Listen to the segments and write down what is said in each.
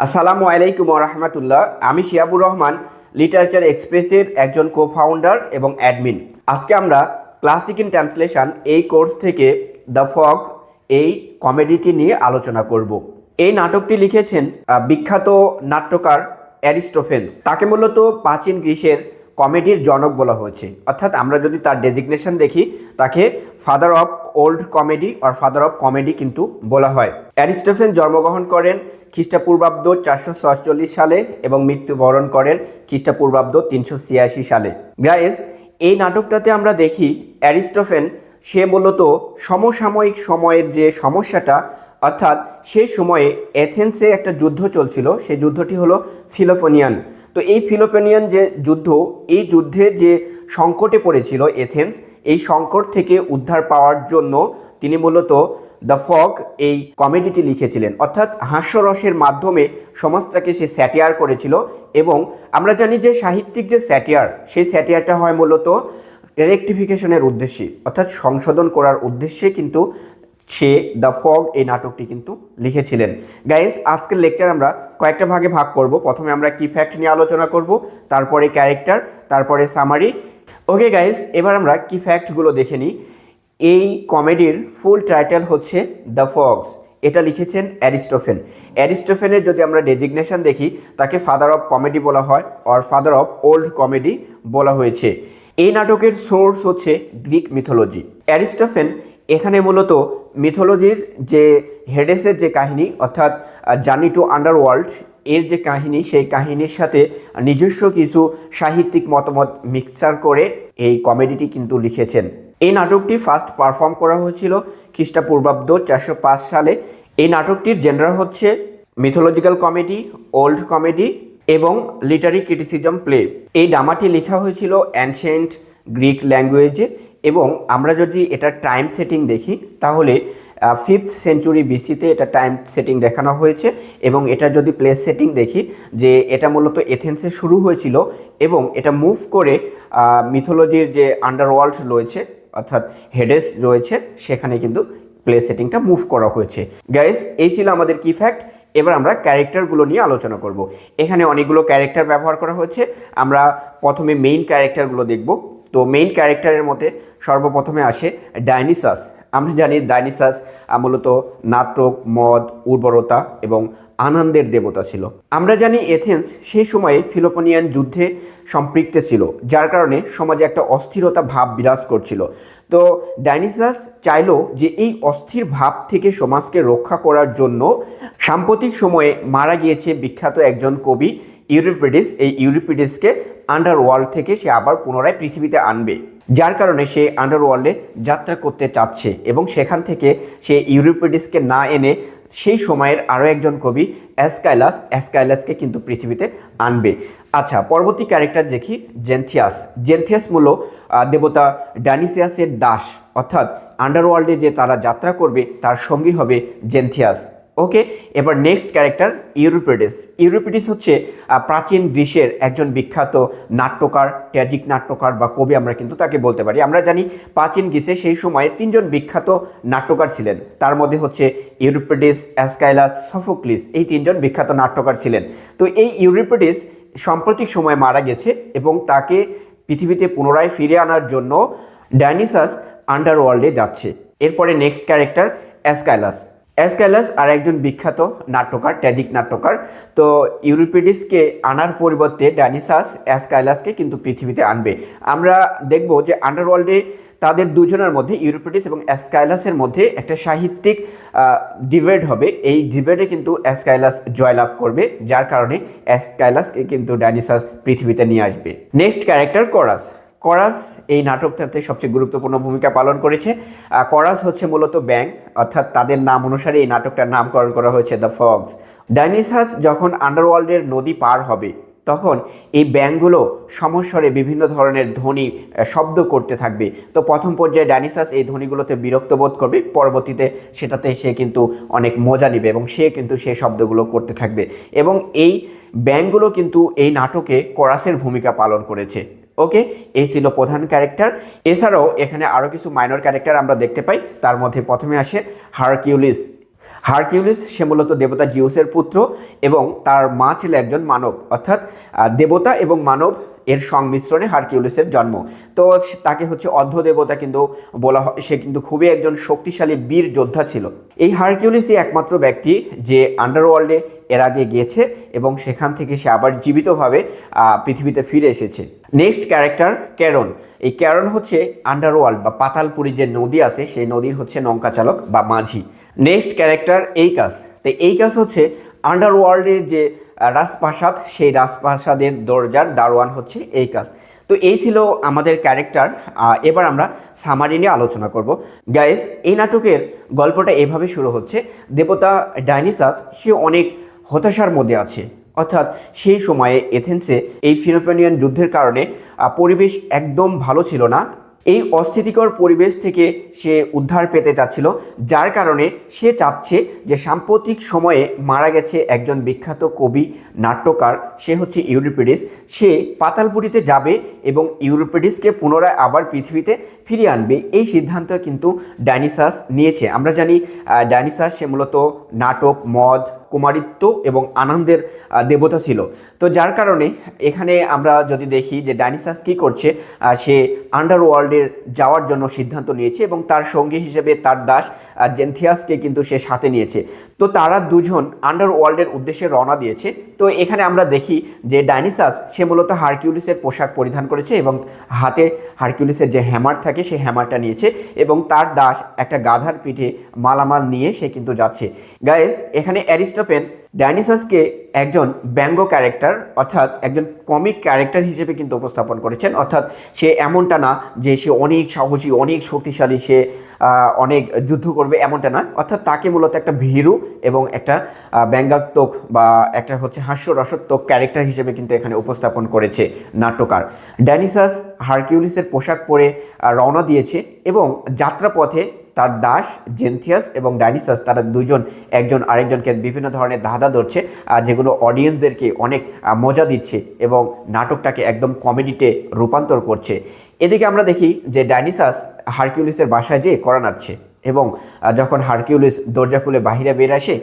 আসসালামু আলাইকুম রাহমাতুল্লাহ। আমি শিয়াবুর রহমান, লিটারেচার এক্সপ্রেসের একজন কো-ফাউন্ডার এবং অ্যাডমিন। আজকে আমরা ক্লাসিক ইন ট্রান্সলেশন এই কোর্স থেকে দ্য ফগ এই কমেডিটি নিয়ে আলোচনা করব। এই নাটকটি লিখেছেন বিখ্যাত নাট্যকার অ্যারিস্টোফেন্স। তাকে মূলত প্রাচীন গ্রিসের কমেডির জনক বলা হয়েছে, অর্থাৎ আমরা যদি তার ডেজিগনেশন দেখি তাকে ফাদার অফ ওল্ড কমেডি আর ফাদার অফ কমেডি কিন্তু বলা হয়। অ্যারিস্টোফেন জন্মগ্রহণ করেন খ্রিস্টপূর্বাব্দ 447 সালে এবং মৃত্যুবরণ করেন খ্রিস্টপূর্বাব্দ 386 সালে। গাইস, এই নাটকটাতে আমরা দেখি অ্যারিস্টোফেন সে মূলত সমসাময়িক সময়ের যে সমস্যাটা, অর্থাৎ সেই সময়ে এথেন্সে একটা যুদ্ধ চলছিল, সেই যুদ্ধটি হলো ফিলোপোনিয়ান। তো এই ফিলোপোনিয়ান যে যুদ্ধ, এই যুদ্ধে যে সংকটে পড়েছিল এথেন্স, এই সংকট থেকে উদ্ধার পাওয়ার জন্য তিনি মূলত দ্য ফগ এই কমেডিটি লিখেছিলেন, অর্থাৎ হাস্যরসের মাধ্যমে সমাজটাকে সে স্যাটিয়ার করেছিল। এবং আমরা জানি যে সাহিত্যিক যে স্যাটিয়ার, সেই স্যাটিয়ারটা হয় মূলত রেকটিফিকেশনের উদ্দেশ্যে, অর্থাৎ সংশোধন করার উদ্দেশ্যে কিন্তু সে দ্য ফগ এই নাটকটি কিন্তু লিখেছিলেন। গাইজ, আজকের লেকচার আমরা কয়েকটা ভাগে ভাগ করব। প্রথমে আমরা কি ফ্যাক্ট নিয়ে আলোচনা করব, তারপরে ক্যারেক্টার, তারপরে সামারি। ওকে গাইজ, এবার আমরা কি ফ্যাক্টগুলো দেখে নিই। এই কমেডির ফুল টাইটেল হচ্ছে দ্য ফগস। এটা লিখেছেন অ্যারিস্টোফেন। অ্যারিস্টোফেনের যদি আমরা ডেজিগনেশন দেখি, তাকে ফাদার অফ কমেডি বলা হয় আর ফাদার অফ ওল্ড কমেডি বলা হয়েছে। এই নাটকের সোর্স হচ্ছে গ্রিক মিথোলজি। অ্যারিস্টোফেন এখানে মূলত মিথোলজির যে হেডেসের যে কাহিনী, অর্থাৎ জার্নি টু আন্ডারওয়ার্ল্ড এর যে কাহিনী, সেই কাহিনীর সাথে নিজস্ব কিছু সাহিত্যিক মতামত মিক্সচার করে এই কমেডিটি কিন্তু লিখেছেন। এই নাটকটি ফার্স্ট পারফর্ম করা হয়েছিল খ্রিস্টপূর্বাব্দ 405 সালে। এই নাটকটির জেনার হচ্ছে মিথোলজিক্যাল কমেডি, ওল্ড কমেডি এবং লিটারি ক্রিটিসিজম প্লে। এই ড্রামাটি লেখা হয়েছিল অ্যানশিয়েন্ট গ্রিক ল্যাঙ্গুয়েজে এবং আমরা যদি এটা টাইম সেটিং দেখি তাহলে 5th সেঞ্চুরি বিসিতে এটা টাইম সেটিং দেখানো হয়েছে। এবং এটা যদি প্লেস সেটিং দেখি, যে এটা মূলত এথেন্সে শুরু হয়েছিল এবং এটা মুভ করে মিথোলজির যে আন্ডারওয়ার্ল্ড রয়েছে, অর্থাৎ হেডেস রয়েছে, সেখানে কিন্তু প্লেস সেটিংটা মুভ করা হয়েছে। গাইস, এই ছিল আমাদের কি ফ্যাক্ট। এবার আমরা ক্যারেক্টারগুলো নিয়ে আলোচনা করব। এখানে অনেকগুলো ক্যারেক্টার ব্যবহার করা হয়েছে। আমরা প্রথমে মেইন ক্যারেক্টারগুলো দেখব। তো মেইন ক্যারেক্টারের মধ্যে সর্বপ্রথমে আসে ডায়নিসাস। আমরা জানি ডায়নিসাস মূলত নাটক, মদ, উর্বরতা এবং আনন্দের দেবতা ছিল। আমরা জানি এথেন্স সেই সময়ে ফিলোপোনিয়ান যুদ্ধে সম্পৃক্ত ছিল, যার কারণে সমাজে একটা অস্থিরতা ভাব বিরাজ করছিল। তো ডায়নিসাস চাইলো যে এই অস্থির ভাব থেকে সমাজকে রক্ষা করার জন্য সাম্প্রতিক সময়ে মারা গিয়েছে বিখ্যাত একজন কবি ইউরিপিডিস, এই ইউরিপিডিসকে আন্ডারওয়ার্ল্ড থেকে সে আবার পুনরায় পৃথিবীতে আনবে, যার কারণে সে আন্ডারওয়ার্ল্ডে যাত্রা করতে চাচ্ছে এবং সেখান থেকে সে ইউরিপিডিসকে না এনে সেই সময়ের আরও একজন কবি অ্যাসকাইলাসকে কিন্তু পৃথিবীতে আনবে। আচ্ছা, পরবর্তী ক্যারেক্টার দেখি জেন্থিয়াস। জেন্থিয়াস মূল দেবতা ডায়নিসিয়াসের দাস, অর্থাৎ আন্ডারওয়ার্ল্ডে যে তারা যাত্রা করবে তার সঙ্গী হবে জেন্থিয়াস। ওকে, এবার নেক্সট ক্যারেক্টার ইউরিপিডিস। ইউরিপিডিস হচ্ছে প্রাচীন গ্রিসের একজন বিখ্যাত নাট্যকার, ট্র্যাজিক নাট্যকার বা কবি আমরা কিন্তু তাকে বলতে পারি। আমরা জানি প্রাচীন গ্রিসে সেই সময়ে 3জন বিখ্যাত নাট্যকার ছিলেন, তার মধ্যে হচ্ছে ইউরিপিডিস, অ্যাসকাইলাস, সফোক্লিস, এই 3জন বিখ্যাত নাট্যকার ছিলেন। তো এই ইউরিপিডিস সাম্প্রতিক সময়ে মারা গেছে এবং তাকে পৃথিবীতে পুনরায় ফিরে আনার জন্য ডায়নিসাস আন্ডারওয়ার্ল্ডে যাচ্ছে। এরপরে নেক্সট ক্যারেক্টার অ্যাসকাইলাস। অ্যাসকাইলাস আর একজন বিখ্যাত নাট্যকার, ট্র্যাজিক নাট্যকার। তো ইউরিপিডিসকে আনার পরিবর্তে ডায়নিসাস অ্যাসকাইলাসকে কিন্তু পৃথিবীতে আনবে। আমরা দেখব যে আন্ডারওয়ার্ল্ডে তাদের দুজনের মধ্যে, ইউরিপিডিস এবং অ্যাসকাইলাসের মধ্যে একটা সাহিত্যিক ডিবেট হবে। এই ডিবেটে কিন্তু অ্যাসকাইলাস জয়লাভ করবে, যার কারণে অ্যাসকাইলাসকে কিন্তু ডায়নিসাস পৃথিবীতে নিয়ে আসবে। Next character করাস। করাস এই নাটকটাতে সবচেয়ে গুরুত্বপূর্ণ ভূমিকা পালন করেছে। করাস হচ্ছে মূলত ব্যাঙ, অর্থাৎ তাদের নাম অনুসারে এই নাটকটার নামকরণ করা হয়েছে দ্য ফগস। ডায়নিসাস যখন আন্ডারওয়ার্ল্ডের নদী পার হবে তখন এই ব্যাঙগুলো সমস্বরে বিভিন্ন ধরনের ধ্বনি শব্দ করতে থাকবে। তো প্রথম পর্যায়ে ডায়নিসাস এই ধ্বনিগুলোতে বিরক্ত বোধ করবে, পরবর্তীতে সেটাতে সে কিন্তু অনেক মজা নেবে এবং সে কিন্তু সেই শব্দগুলো করতে থাকবে। এবং এই ব্যাঙগুলো কিন্তু এই নাটকে করাসের ভূমিকা পালন করেছে। ওকে, এই ছিল প্রধান ক্যারেক্টার। এছাড়াও এখানে আরও কিছু মাইনর ক্যারেক্টার আমরা দেখতে পাই। তার মধ্যে প্রথমে আসে হারকিউলিস। হারকিউলিস সে মূলত দেবতা জিউসের পুত্র এবং তার মা ছিল একজন মানব, অর্থাৎ দেবতা এবং মানব এর সংমিশ্রণে হারকিউলিসের জন্ম। তো তাকে হচ্ছে অর্ধ দেবতা কিন্তু বলা হয়। সে কিন্তু খুবই একজন শক্তিশালী বীর যোদ্ধা ছিল। এই হারকিউলিসই একমাত্র ব্যক্তি যে আন্ডারওয়ার্ল্ডে এর আগে গিয়েছে এবং সেখান থেকে সে আবার জীবিতভাবে পৃথিবীতে ফিরে এসেছে। Next character Charon. এই ক্যারন হচ্ছে আন্ডারওয়ার্ল্ড বা পাতালপুরীর যে নদী আছে সেই নদীর হচ্ছে নৌকা চালক বা মাঝি। নেক্সট ক্যারেক্টার এইকাস। তো এইকাস হচ্ছে আন্ডারওয়ার্ল্ডের যে রাজপ্রাসাদ, সেই রাজপ্রাসাদের দরজার দারোয়ান হচ্ছে এইকাস। তো এই ছিল আমাদের ক্যারেক্টার। এবার আমরা সামারি নিয়ে আলোচনা করব। গাইস, এই নাটকের গল্পটা এভাবে শুরু হচ্ছে। দেবতা ডাইনিসাস সে অনেক হতাশার মধ্যে আছে, অর্থাৎ সেই সময়ে এথেন্সে এই সিনোফেনিয়ান যুদ্ধের কারণে পরিবেশ একদম ভালো ছিল না। এই অস্থিতিকর পরিবেশ থেকে সে উদ্ধার পেতে চাচ্ছিল, যার কারণে সে চাচ্ছে যে সাম্প্রতিক সময়ে মারা গেছে একজন বিখ্যাত কবি নাট্যকার, সে হচ্ছে ইউরিপিডিস। সে পাতালপুরীতে যাবে এবং ইউরিপিডিসকে পুনরায় আবার পৃথিবীতে ফিরিয়ে আনবে। এই সিদ্ধান্ত কিন্তু ডাইনিসাস নিয়েছে। আমরা জানি ডাইনিসাস সে মূলত নাটক, মদ, কুমারিত্ব এবং আনন্দের দেবতা ছিল। তো যার কারণে এখানে আমরা যদি দেখি যে ডাইনিসাস কী করছে, সে আন্ডারওয়ার্ল্ডের যাওয়ার জন্য সিদ্ধান্ত নিয়েছে এবং তার সঙ্গী হিসেবে তার দাস জেনথিয়াসকে কিন্তু সে সাথে নিয়েছে। তো তারা দুজন আন্ডারওয়ার্ল্ডের উদ্দেশ্যে রওনা দিয়েছে। তো এখানে আমরা দেখি যে ডাইনিসাস সে মূলত হারকিউলিসের পোশাক পরিধান করেছে এবং হাতে হারকিউলিসের যে হ্যামার থাকে সেই হ্যামারটা নিয়েছে এবং তার দাস একটা গাধার পিঠে মালামাল নিয়ে সে কিন্তু যাচ্ছে। গাইস, এখানে অ্যারিস্টোফেন ডাইনিসাসকে একজন ব্যঙ্গ ক্যারেক্টার, অর্থাৎ একজন কমিক ক্যারেক্টার হিসেবে কিন্তু উপস্থাপন করেছেন। অর্থাৎ সে এমনটা না যে সে অনেক সাহসী, অনেক শক্তিশালী, সে অনেক যুদ্ধ করবে, এমনটা না। অর্থাৎ তাকে মূলত একটা ভীরু এবং একটা ব্যঙ্গাত্মক বা একটা হচ্ছে হাস্যরসাত্মক ক্যারেক্টার হিসেবে কিন্তু এখানে উপস্থাপন করেছে নাট্যকার। ডাইনিসাস হারকিউলিসের পোশাক পরে রওনা দিয়েছে এবং যাত্রাপথে তার দাস জেনথিয়াস এবং ডাইনিসাস তারা দুজন একজন আরেকজনকে বিভিন্ন ধরনের ধাঁধা ধরছে, যেগুলো অডিয়েন্সদেরকে অনেক মজা দিচ্ছে এবং নাটকটাকে একদম কমেডিতে রূপান্তর করছে। এদিকে আমরা দেখি যে ডাইনিসাস হারকিউলিসের বাসায় যেয়ে কড়া নাড়ছে এবং যখন হারকিউলিস দরজা খুলে বাহিরে বের আসে,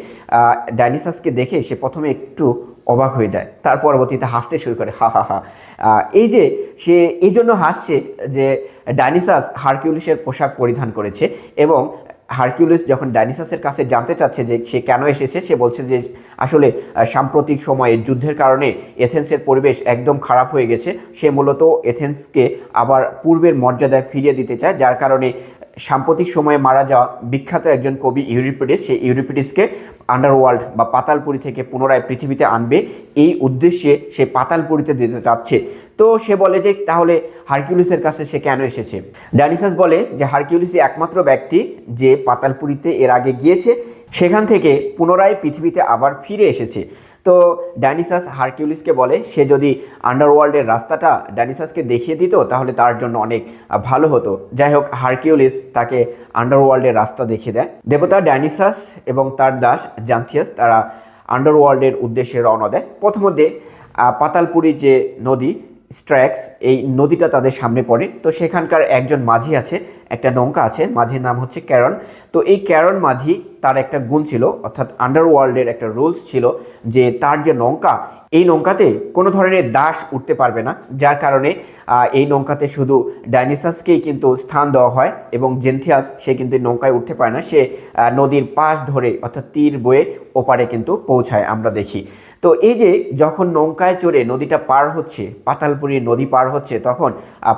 ডাইনিসাসকে দেখে সে প্রথমে একটু অবাক হয়ে যায়, তার পরবর্তীতে হাসতে শুরু করে, হা হা হা। এই যে সে এই জন্য হাসছে যে ডাইনিসাস হারকিউলিসের পোশাক পরিধান করেছে এবং হারকিউলিস যখন ডাইনিসাসের কাছে জানতে চাচ্ছে যে সে কেন এসেছে, সে বলছে যে আসলে সাম্প্রতিক সময়ে যুদ্ধের কারণে এথেন্সের পরিবেশ একদম খারাপ হয়ে গেছে। সে মূলত এথেন্সকে আবার পূর্বের মর্যাদায় ফিরিয়ে দিতে চায়, যার কারণে সাম্প্রতিক সময়ে মারা যাওয়া বিখ্যাত একজন কবি ইউরিপিডিস, সেই ইউরিপিডিসকে আন্ডারওয়ার্ল্ড বা পাতালপুরী থেকে পুনরায় পৃথিবীতে আনবে, এই উদ্দেশ্যে সে পাতালপুরীতে দিতে চাচ্ছে। তো সে বলে যে তাহলে হারকিউলিসের কাছে সে কেন এসেছে। ডাইনিসাস বলে যে হারকিউলিসই একমাত্র ব্যক্তি যে পাতালপুরীতে এর আগে গিয়েছে, সেখান থেকে পুনরায় পৃথিবীতে আবার ফিরে এসেছে। তো ডাইনিসাস হারকিউলিসকে বলে সে যদি আন্ডারওয়ার্ল্ডের রাস্তাটা ডাইনিসাসকে দেখিয়ে দিত তাহলে তার জন্য অনেক ভালো হতো। যাই হোক, হারকিউলিস তাকে আন্ডারওয়ার্ল্ডের রাস্তা দেখিয়ে দেয়। দেবতা ডাইনিসাস এবং তার দাস জান্থিয়াস তারা আন্ডারওয়ার্ল্ডের উদ্দেশ্যে রওনা দেয়। প্রথমে পাতালপুরীর যে নদী স্ট্র্যাক্স, এই নদীটা তাদের সামনে পড়ে। তো সেখানকার একজন মাঝি আছে, একটা নৌকা আছে, মাঝির নাম হচ্ছে ক্যারন। তো এই ক্যারন মাঝি, তার একটা গুণ ছিল, অর্থাৎ আন্ডারওয়ার্ল্ডের একটা রুলস ছিল যে তার যে নৌকা, এই নৌকাতে কোনো ধরনের দাস উঠতে পারবে না, যার কারণে এই নৌকাতে শুধু ডাইনিসাসকেই কিন্তু স্থান দেওয়া হয় এবং জেনথিয়াস সে কিন্তু নৌকায় উঠতে পারে না, সে নদীর পাশ ধরে অর্থাৎ তীর বয়ে ওপারে কিন্তু পৌঁছায় আমরা দেখি। তো এই যে যখন নৌকায় চড়ে নদীটা পার হচ্ছে, পাতালপুরীর নদী পার হচ্ছে, তখন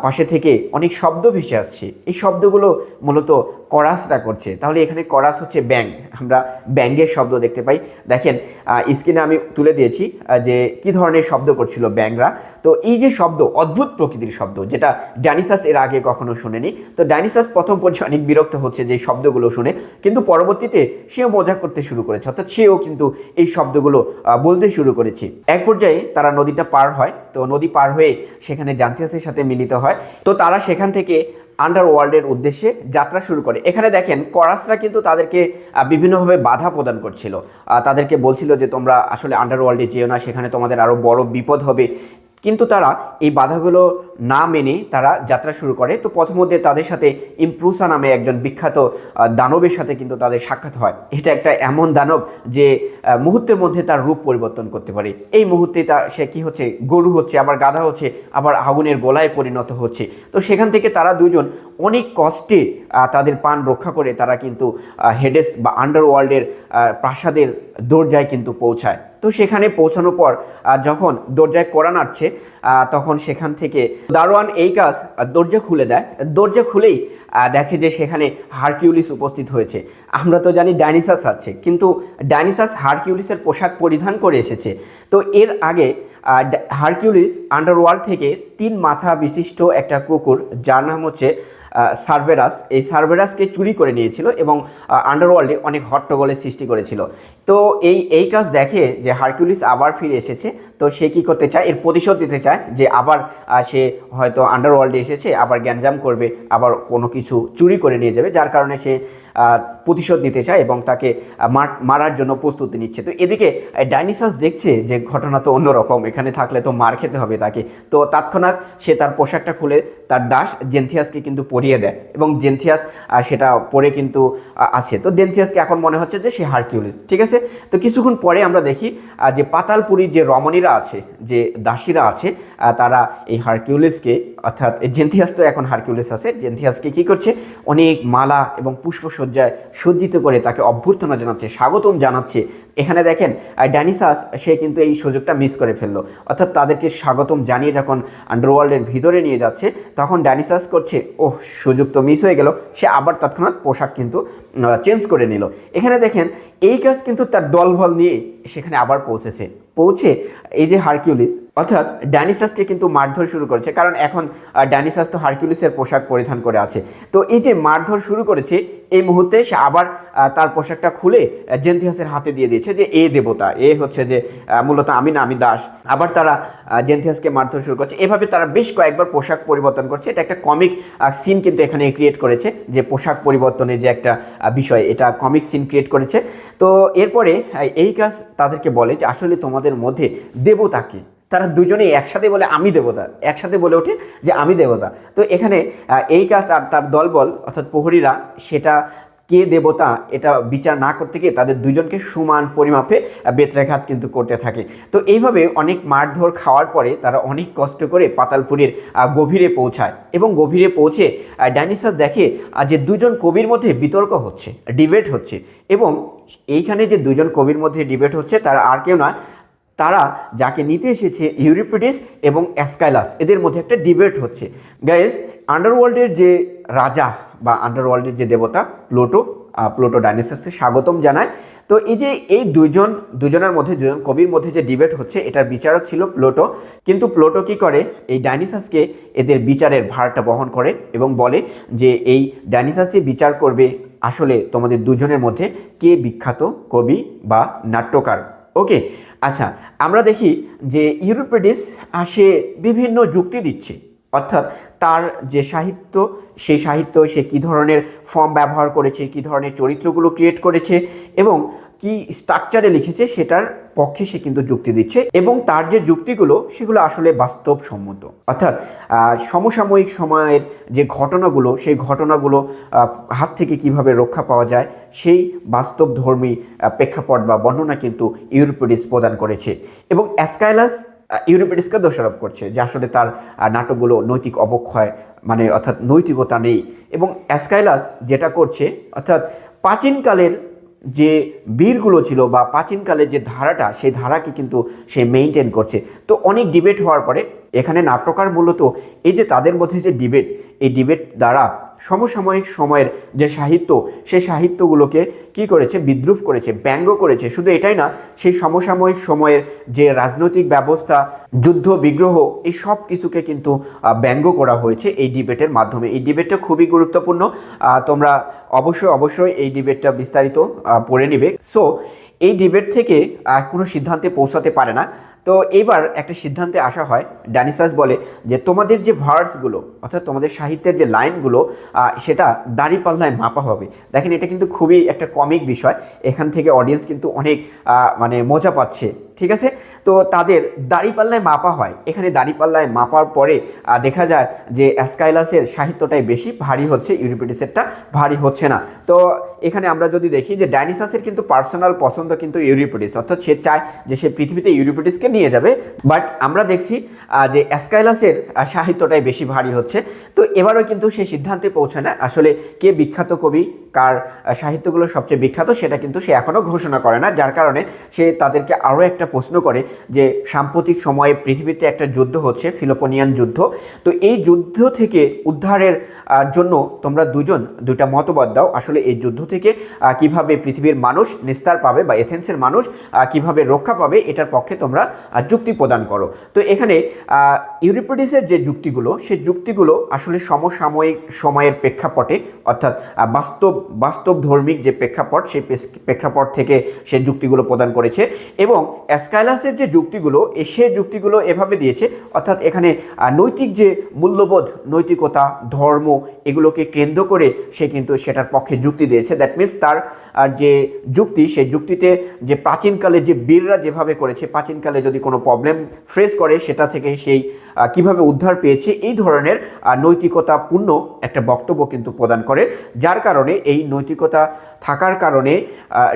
পাশে থেকে অনেক শব্দ ভেসে আসছে। এই শব্দগুলো মূলত করাসরা করছে। তাহলে এখানে করাস হচ্ছে ব্যাং, আমরা ব্যাঙ্গের শব্দ দেখতে পাই। দেখেন স্ক্রিনে আমি তুলে দিয়েছি যে কি ধরনের শব্দ করছিল ব্যাংরা। তো এই যে শব্দ, অদ্ভুত প্রকৃতির শব্দ, যেটা ডাইনিসাস এর আগে কখনো শুনেনি। তো ডাইনিসাস প্রথম পর্যায়ে অনেক বিরক্ত হচ্ছে যে শব্দগুলো শুনে, কিন্তু পরবর্তীতে সেও মজা করতে শুরু করেছে, অর্থাৎ সেও কিন্তু এই শব্দগুলো বলতে শুরু করেছে। এক পর্যায়ে তারা নদীটা পার হয়। তো নদী পার হয়ে সেখানে জান্থিয়াসের সাথে মিলিত হয়। তো তারা সেখান থেকে আন্ডারওয়ার্ল্ডের উদ্দেশ্যে যাত্রা শুরু করে। এখানে দেখেন করাসরা কিন্তু তাদেরকে বিভিন্নভাবে বাধা প্রদান করছিল, তাদেরকে বলছিল যে তোমরা আসলে আন্ডারওয়ার্ল্ডে যেও না, সেখানে তোমাদের আরও বড় বিপদ হবে। কিন্তু তারা এই বাধাগুলো না মেনে তারা যাত্রা শুরু করে। তো পথমধ্যে তাদের সাথে ইমপ্রুসা নামে একজন বিখ্যাত দানবের সাথে কিন্তু তাদের সাক্ষাৎ হয়। এটা একটা এমন দানব যে মুহূর্তের মধ্যে তার রূপ পরিবর্তন করতে পারে। এই মুহূর্তে সে কি হচ্ছে, গরু হচ্ছে, আবার গাধা হচ্ছে, আবার আগুনের গোলায় পরিণত হচ্ছে। তো সেখান থেকে তারা দুজন অনেক কষ্টে তাদের প্রাণ রক্ষা করে তারা কিন্তু হেডেস বা আন্ডারওয়ার্ল্ডের প্রাসাদের দরজায় কিন্তু পৌঁছায়। তো সেখানে পৌঁছানোর পর যখন দরজায় কড়া নাড়ছে তখন সেখান থেকে দারোয়ান এই কাজ দরজা খুলে দেয়। দরজা খুলেই দেখে যে সেখানে হারকিউলিস উপস্থিত হয়েছে। আমরা তো জানি ডাইনিসাস আছে, কিন্তু ডাইনিসাস হারকিউলিসের পোশাক পরিধান করে এসেছে। তো এর আগে হারকিউলিস আন্ডারওয়ার্ল্ড থেকে 3 মাথা বিশিষ্ট একটা কুকুর, যার নাম হচ্ছে সার্ভেরাস, এই সার্ভেরাসকে চুরি করে নিয়েছিল এবং আন্ডারওয়ার্ল্ডে অনেক হট্টগোলের সৃষ্টি করেছিল। তো এই কাজ দেখে যে হারকিউলিস আবার ফিরে এসেছে, তো সে কী করতে চায়, এর প্রতিশোধ দিতে চায় যে আবার সে হয়তো আন্ডারওয়ার্ল্ডে এসেছে, আবার গ্যাঞ্জাম করবে, আবার কোনো কিছু চুরি করে নিয়ে যাবে, যার কারণে সে প্রতিশোধ নিতে চায় এবং তাকে মারার জন্য প্রস্তুতি নিচ্ছে। তো এদিকে ডাইনিসাস দেখছে যে ঘটনা তো অন্যরকম, এখানে থাকলে তো মার খেতে হবে তাকে। তো তৎক্ষণাৎ সে তার পোশাকটা খুলে তার দাস জেনথিয়াসকে কিন্তু পরিয়ে দেয় এবং জেনথিয়াস সেটা পরে কিন্তু আছে। তো জেনথিয়াসকে এখন মনে হচ্ছে যে সে হারকিউলিস, ঠিক আছে। তো কিছুক্ষণ পরে আমরা দেখি যে পাতালপুরীর যে রমণীরা আছে, যে দাসীরা আছে, তারা এই হারকিউলিসকে, অর্থাৎ জেনথিয়াস তো এখন হারকিউলিস আছে, জেনথিয়াসকে কী করছে, অনেক মালা এবং পুষ্পসজ্জায় সজ্জিত করে তাকে অভ্যর্থনা জানাচ্ছে, স্বাগতম জানাচ্ছে। এখানে দেখেন ডাইনিসাস সে কিন্তু এই সুযোগটা মিস করে ফেললো, অর্থাৎ তাদেরকে স্বাগতম জানিয়ে যখন আন্ডারওয়ার্ল্ডের ভিতরে নিয়ে যাচ্ছে তখন ডাইনিসাস করছে, ও সুযোগ তো মিস হয়ে গেল, সে আবার তৎক্ষণাৎ পোশাক কিন্তু চেঞ্জ করে নিল। এখানে দেখেন এই কাজ কিন্তু তার দলবল নিয়ে সেখানে আবার পৌঁছে এই যে হারকিউলিস অর্থাৎ ডাইনিসাসকে কিন্তু মারধর শুরু করেছে, কারণ এখন ডাইনিসাস তো হারকিউলিসের পোশাক পরিধান করে আছে। তো এই যে মারধর শুরু করেছে, এই মুহূর্তে সে আবার তার পোশাকটা খুলে জেনথিয়াসের হাতে দিয়ে দিয়েছে যে এ দেবতা, এ হচ্ছে যে মূলত আমি না, আমি দাস। আবার তারা জেনথিয়াসকে মারধর শুরু করছে। এভাবে তারা বেশ কয়েকবার পোশাক পরিবর্তন করছে। এটা একটা কমিক সিন কিন্তু এখানে ক্রিয়েট করেছে, যে পোশাক পরিবর্তনের যে একটা বিষয়, এটা কমিক সিন ক্রিয়েট করেছে। তো এরপরে এই কাজ তাদেরকে বলে যে আসলে তোমাদের মধ্যে দেবতাকে, তারা দুজনেই একসাথে বলে আমি দেবতা, একসাথে বলে ওঠে যে আমি দেবতা। তো এখানে এই কাজ তার দলবল অর্থাৎ প্রহরীরা সেটা কে দেবতা এটা বিচার না করতে গিয়ে তাদের দুজনকে সমান পরিমাপে বেত্রাঘাত কিন্তু করতে থাকে। তো এইভাবে অনেক মারধর খাওয়ার পরে তারা অনেক কষ্ট করে পাতালপুরীর গভীরে পৌঁছায় এবং গভীরে পৌঁছে ডাইনিসাস দেখে যে দুজন কবির মধ্যে বিতর্ক হচ্ছে, ডিবেট হচ্ছে। এবং এইখানে যে দুজন কবির মধ্যে ডিবেট হচ্ছে তারা আর কেউ না, তারা যাকে নিতে এসেছে ইউরিপিডিস এবং অ্যাসকাইলাস, এদের মধ্যে একটা ডিবেট হচ্ছে। গাইজ, আন্ডারওয়ার্ল্ডের যে রাজা বা আন্ডারওয়ার্ল্ডের যে দেবতা প্লুটো ডাইনিসাসকে স্বাগতম জানায়। তো এই যে এই দুজনের মধ্যে, দুজন কবির মধ্যে যে ডিবেট হচ্ছে, এটার বিচারক ছিল প্লুটো। কিন্তু প্লুটো কী করে, এই ডাইনিসাসকে এদের বিচারের ভারটা বহন করে এবং বলে যে এই ডাইনিসাসই বিচার করবে আসলে তোমাদের দুজনের মধ্যে কে বিখ্যাত কবি বা নাট্যকার। ওকে, আচ্ছা, আমরা দেখি যে ইউরিপিডিস সে বিভিন্ন যুক্তি দিচ্ছে, অর্থাৎ তার যে সাহিত্য, সেই সাহিত্য সে কী ধরনের ফর্ম ব্যবহার করেছে, কী ধরনের চরিত্রগুলো ক্রিয়েট করেছে এবং কি স্ট্রাকচারে লিখেছে সেটার পক্ষে সে কিন্তু যুক্তি দিচ্ছে। এবং তার যে যুক্তিগুলো সেগুলো আসলে বাস্তবসম্মত, অর্থাৎ সমসাময়িক সময়ের যে ঘটনাগুলো, সেই ঘটনাগুলো হাত থেকে কিভাবে রক্ষা পাওয়া যায় সেই বাস্তবধর্মী প্রেক্ষাপট বা বর্ণনা কিন্তু ইউরিপিডিস প্রদান করেছে। এবং অ্যাসকাইলাস ইউরিপিডিসকে দোষারোপ করছে যে আসলে তার নাটকগুলো নৈতিক অবক্ষয়, মানে অর্থাৎ নৈতিকতা নেই। এবং অ্যাসকাইলাস যেটা করছে, অর্থাৎ প্রাচীনকালের যে বীরগুলো ছিল বা প্রাচীনকালের যে ধারাটা, সেই ধারাকে কিন্তু সে মেনটেন করছে। তো অনেক ডিবেট হওয়ার পরে এখানে নাট্যকার মূলত এই যে তাদের মধ্যে যে ডিবেট, এই ডিবেট দ্বারা সমসাময়িক সময়ের যে সাহিত্য, সেই সাহিত্যগুলোকে কি করেছে, বিদ্রূপ করেছে, ব্যঙ্গ করেছে। শুধু এটাই না, সেই সমসাময়িক সময়ের যে রাজনৈতিক ব্যবস্থা, যুদ্ধ বিগ্রহ, এই সব কিছুকে কিন্তু ব্যঙ্গ করা হয়েছে এই ডিবেটের মাধ্যমে। এই ডিবেটটা খুবই গুরুত্বপূর্ণ, তোমরা অবশ্যই এই ডিবেটটা বিস্তারিত পড়ে নিবে। সো এই ডিবেট থেকে কোনো সিদ্ধান্তে পৌঁছাতে পারে না। তো এইবার একটা সিদ্ধান্তে আসা হয়, ডায়নিসাস বলে যে তোমাদের যে ভার্সগুলো অর্থাৎ তোমাদের সাহিত্যের যে লাইনগুলো সেটা দাঁড়িপাল্লায় মাপা হবে। দেখেন এটা কিন্তু খুবই একটা কমিক বিষয়, এখান থেকে অডিয়েন্স কিন্তু অনেক মানে মজা পাচ্ছে, ঠিক আছে। তো তাদের দাঁড়িপাল্লায় মাপা হয়, এখানে দাঁড়িপাল্লায় মাপার পরে দেখা যায় যে অ্যাসকাইলাসের সাহিত্যটাই বেশি ভারী হচ্ছে, ইউরিপিডিসেরটা ভারী হচ্ছে না। তো এখানে আমরা যদি দেখি যে ডায়নিসাসের কিন্তু পার্সোনাল পছন্দ কিন্তু ইউরিপিডিস, অর্থাৎ সে চায় যে সে পৃথিবীতে ইউরিপিডিসকে নিয়ে যাবে, বাট আমরা দেখছি যে অ্যাসকাইলাসের সাহিত্যটাই বেশি ভারী হচ্ছে। তো এবারও কিন্তু সে সিদ্ধান্তে পৌঁছায় না আসলে কে বিখ্যাত কবি, কার সাহিত্যগুলো সবচেয়ে বিখ্যাত সেটা কিন্তু সে এখনও ঘোষণা করে না, যার কারণে সে তাদেরকে আরও একটা প্রশ্ন করে যে সাম্প্রতিক সময়ে পৃথিবীতে একটা যুদ্ধ হচ্ছে, ফিলোপোনিয়ান যুদ্ধ। তো এই যুদ্ধ থেকে উদ্ধারের জন্য তোমরা দুইটা মতবাদ দাও, আসলে এই যুদ্ধ থেকে কিভাবে পৃথিবীর মানুষ নিস্তার পাবে বা এথেন্সের মানুষ কিভাবে রক্ষা পাবে, এটার পক্ষে তোমরা যুক্তি প্রদান করো। তো এখানে ইউরিপিডিসের যে যুক্তিগুলো, সেই যুক্তিগুলো আসলে সমসাময়িক সময়ের প্রেক্ষাপটে অর্থাৎ বাস্তব ধর্মিক যে প্রেক্ষাপট, সেই প্রেক্ষাপট থেকে সে যুক্তিগুলো প্রদান করেছে। এবং অ্যাসকাইলাসের যে যুক্তিগুলো, সে যুক্তিগুলো এভাবে দিয়েছে, অর্থাৎ এখানে নৈতিক যে মূল্যবোধ, নৈতিকতা, ধর্ম, এগুলোকে কেন্দ্র করে সে কিন্তু সেটার পক্ষে যুক্তি দিয়েছে। দ্যাট মিনস তার যে যুক্তি, সেই যুক্তিতে যে প্রাচীনকালে যে বীররা যেভাবে করেছে, প্রাচীনকালে যদি কোনো প্রবলেম ফেস করে সেটা থেকে সেই কিভাবে উদ্ধার পেয়েছে, এই ধরনের নৈতিকতাপূর্ণ একটা বক্তব্য কিন্তু প্রদান করে। যার কারণে এই নৈতিকতা থাকার কারণে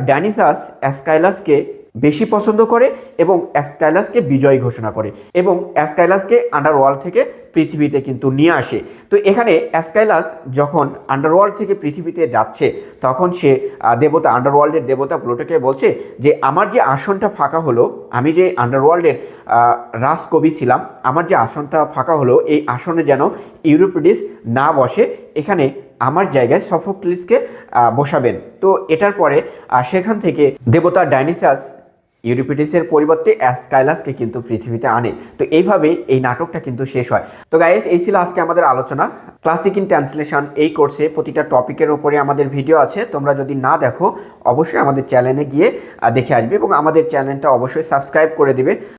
ডায়নিসাস অ্যাসকাইলাসকে বেশি পছন্দ করে এবং অ্যাসকাইলাসকে বিজয়ী ঘোষণা করে এবং অ্যাসকাইলাসকে আন্ডারওয়ার্ল্ড থেকে পৃথিবীতে কিন্তু নিয়ে আসে। তো এখানে অ্যাসকাইলাস যখন আন্ডারওয়ার্ল্ড থেকে পৃথিবীতে যাচ্ছে, তখন সে দেবতা, আন্ডারওয়ার্ল্ডের দেবতা প্লুটোকে বলছে যে আমার যে আসনটা ফাঁকা হলো, আমি যে আন্ডারওয়ার্ল্ডের রাজকবি ছিলাম, আমার যে আসনটা ফাঁকা হলো, এই আসনে যেন ইউরিপিডিস না বসে, এখানে আমার জায়গায় সফোক্লিসকে বসাবেন। তো এটার পরে সেখান থেকে দেবতা ডায়নিসাস ইউরিপিডিসের পরিবর্তে অ্যাসকাইলাসকে কিন্তু পৃথিবীতে আনে। তো এইভাবে এই নাটকটা কিন্তু শেষ হয়। তো গাইস, এই ছিল আজকে আমাদের আলোচনা। ক্লাসিক ইন ট্রান্সলেশন এই কোর্সে প্রতিটা টপিকের উপরে আমাদের ভিডিও আছে, তোমরা যদি না দেখো অবশ্যই আমাদের চ্যানেলে গিয়ে দেখে আসবে এবং আমাদের চ্যানেলটা অবশ্যই সাবস্ক্রাইব করে দিবে।